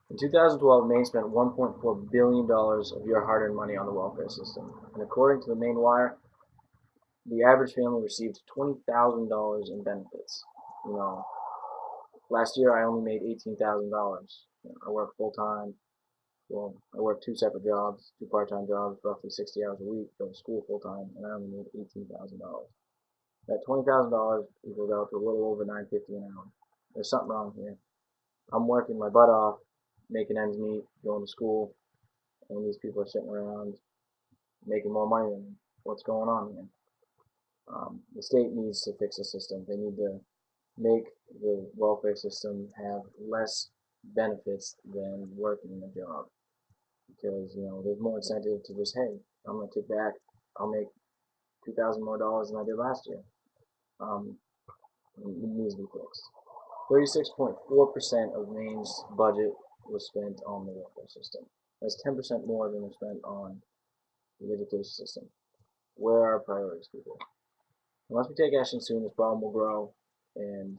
In 2012, Maine spent $1.4 billion of your hard-earned money on the welfare system. And according to the Maine Wire, the average family received $20,000 in benefits. You know, last year I only made $18,000. I work full-time. Well, I work two separate jobs, two part-time jobs, roughly 60 hours a week, go to school full-time, and I only made $18,000. That $20,000 equals out to a little over $9.50 an hour. There's something wrong here. I'm working my butt off, making ends meet, going to school, and these people are sitting around making more money than me. What's going on here? The state needs to fix the system. They need to make the welfare system have less benefits than working in a job, because there's more incentive to just, hey, I'm gonna kick back. I'll make 2,000 more dollars than I did last year. Um, it needs to be fixed. 36.4% of Maine's budget was spent on the welfare system. That's 10% more than was spent on the education system. Where are our priorities, people? Unless we take action soon, this problem will grow, and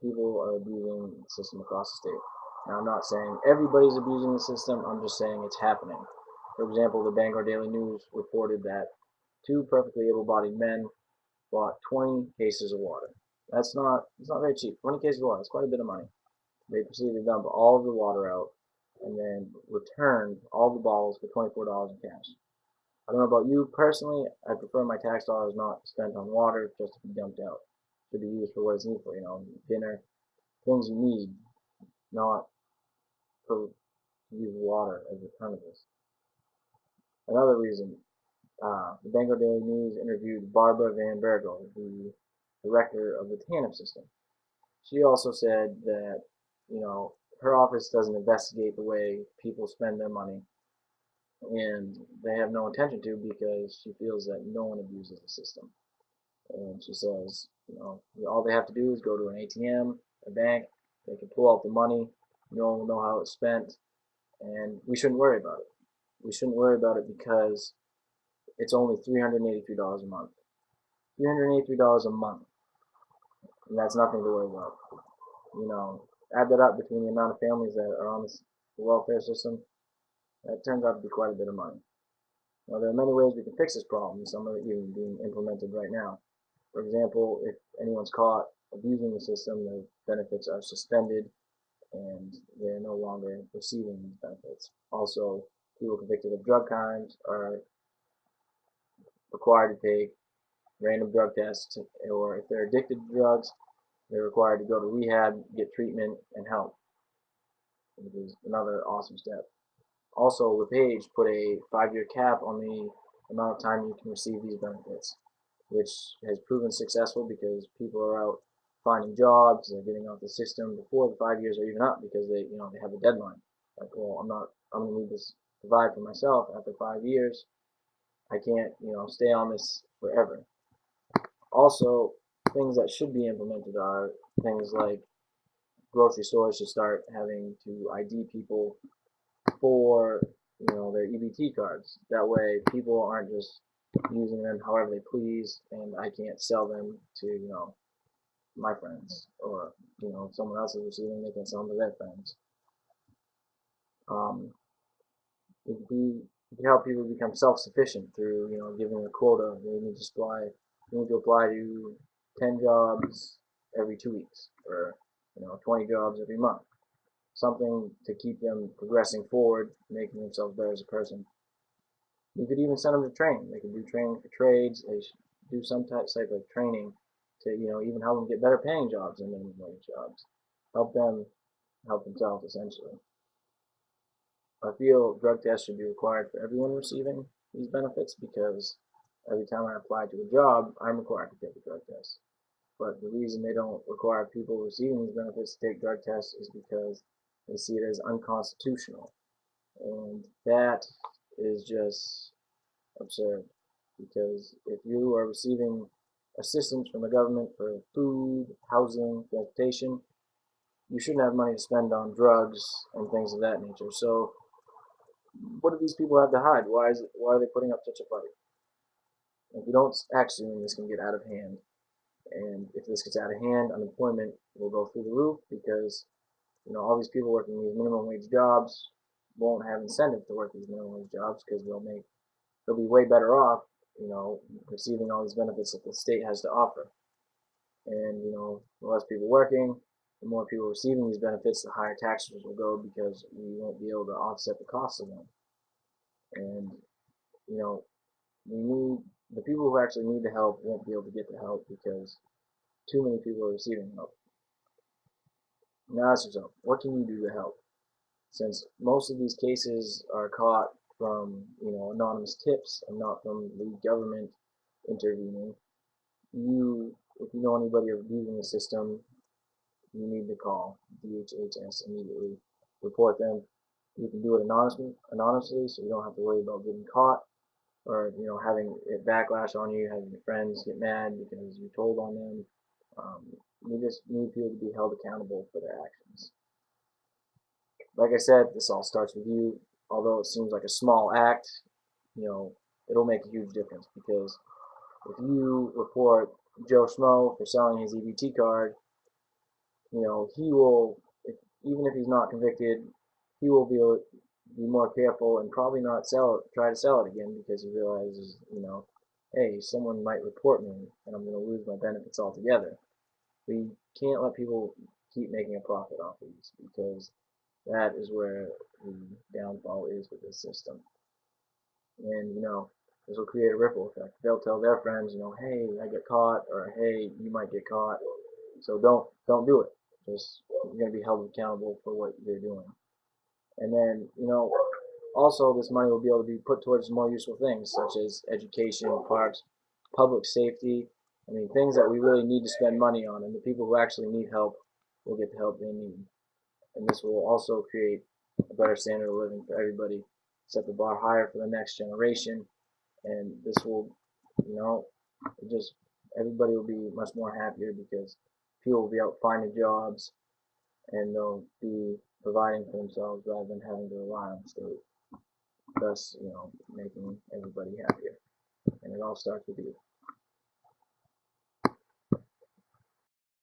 people are abusing the system across the state. Now, I'm not saying everybody's abusing the system, I'm just saying it's happening. For example, the Bangor Daily News reported that two perfectly able-bodied men bought 20 cases of water. It's not very cheap. 20 cases of water, it's quite a bit of money. They proceeded to dump all of the water out and then returned all the bottles for $24 in cash. I don't know about you personally, I prefer my tax dollars not spent on water just to be dumped out. It should be used for what it's needed for, dinner, things you need, not for to use water as alternatives. Another reason, the Bangor Daily News interviewed Barbara Van Bergel, the director of the TANF system. She also said that, her office doesn't investigate the way people spend their money, and they have no intention to because she feels that no one abuses the system. And she says, all they have to do is go to an ATM, a bank, they can pull out the money, no one will know how it's spent, and we shouldn't worry about it. We shouldn't worry about it because it's only $383 a month. $383 a month, and that's nothing to worry about. Add that up between the amount of families that are on the welfare system, that turns out to be quite a bit of money. Now, there are many ways we can fix this problem, some of it even being implemented right now. For example, if anyone's caught abusing the system, the benefits are suspended and they're no longer receiving these benefits. Also, people convicted of drug crimes are required to take random drug tests, or if they're addicted to drugs, they're required to go to rehab, get treatment, and help, which is another awesome step. Also, LePage put a 5-year cap on the amount of time you can receive these benefits, which has proven successful because people are out finding jobs, they're getting off the system before the 5 years are even up because they have a deadline. Like, well, I'm going to need this to provide for myself after 5 years. I can't, stay on this forever. Also, things that should be implemented are things like grocery stores should start having to ID people for their EBT cards. That way, people aren't just using them however they please, and I can't sell them to my friends, or if someone else is receiving, they can sell them to their friends. Um, it could be it could help people become self-sufficient through giving a quota. They need to apply to 10 jobs every 2 weeks, or 20 jobs every month. Something to keep them progressing forward, making themselves better as a person. You could even send them to training. They could do training for trades. They should do some type of training to even help them get better paying jobs and minimum wage jobs. Help them help themselves essentially. I feel drug tests should be required for everyone receiving these benefits because every time I apply to a job, I'm required to take a drug test. But the reason they don't require people receiving these benefits to take drug tests is because they see it as unconstitutional. And that is just absurd. Because if you are receiving assistance from the government for food, housing, transportation, you shouldn't have money to spend on drugs and things of that nature. So what do these people have to hide? Why are they putting up such a fight? If we don't act soon, this can get out of hand. And if this gets out of hand, unemployment will go through the roof because all these people working these minimum wage jobs won't have incentive to work these minimum wage jobs because they'll be way better off, receiving all these benefits that the state has to offer. And, the less people working, the more people receiving these benefits, the higher taxes will go because we won't be able to offset the cost of them. And, we need the people who actually need the help won't be able to get the help because too many people are receiving help. Now ask yourself, what can you do to help? Since most of these cases are caught from, anonymous tips and not from the government intervening, if you know anybody abusing the system, you need to call DHHS immediately. Report them. You can do it anonymously, so you don't have to worry about getting caught or having it backlash on you, having your friends get mad because you told on them. We just need people to be held accountable for their actions. Like I said, this all starts with you. Although it seems like a small act, it'll make a huge difference because if you report Joe Schmo for selling his EBT card, he will, even if he's not convicted, he will be more careful and probably not try to sell it again because he realizes, hey, someone might report me and I'm going to lose my benefits altogether. We can't let people keep making a profit off of these because that is where the downfall is with this system. And, this will create a ripple effect. They'll tell their friends, hey, I get caught, or hey, you might get caught. So don't do it. You're going to be held accountable for what you're doing. And then, also this money will be able to be put towards more useful things such as education, parks, public safety. I mean, things that we really need to spend money on, and the people who actually need help will get the help they need. And this will also create a better standard of living for everybody, set the bar higher for the next generation, and this will, everybody will be much more happier because people will be out finding jobs and they'll be providing for themselves rather than having to rely on the state, thus, making everybody happier. And it all starts with you.